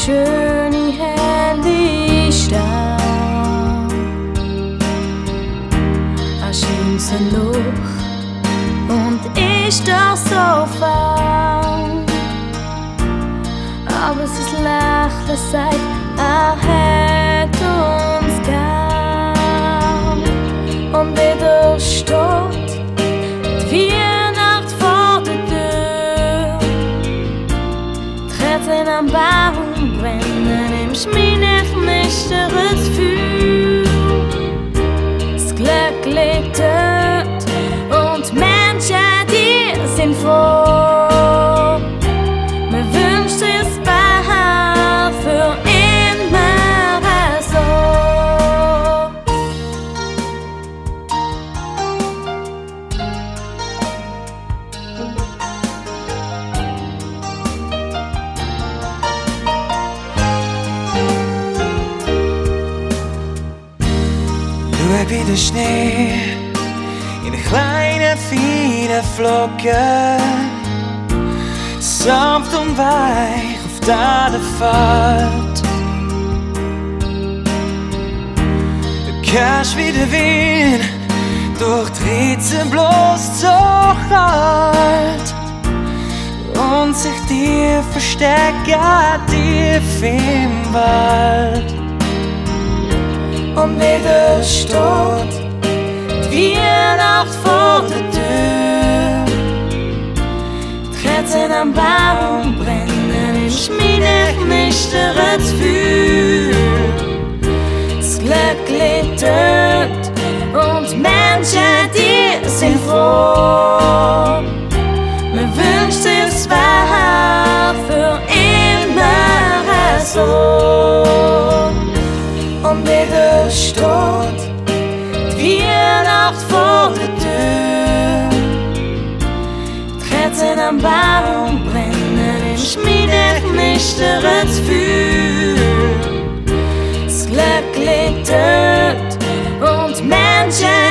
schöne helle Stern. Erschien sie noch und ist doch so fern. Aber sein Lächeln sagt, hat uns gern. Und wieder steht die Weihnacht vor der Tür. Die Kerzen am Baum brennen im schmiedeknistertes Feuer. Das Glück liegt dort und Menschen, die sind froh. Man wünscht sich es bald für immer so. Schau wie der Schnee in kleinen, feinen Flocken, sanft und weich auf deiner Fahrt. Du kannst wie der Wind durch die Ritze bloß so kalt und sich dir verstecken tief im Wald. Und wieder steht die Weihnacht vor der Tür. Die Kerzen am Baum brennen im schmiedeknistertes Feuer. Das Glück liegt dort und Menschen, die sind froh. Man wünscht sich es bald für immer so. Und wieder steht die Weihnacht vor der Tür. Die Kerzen am Baum brennen im schmiedeknistertes Feuer. Das Glück liegt dort und Menschen,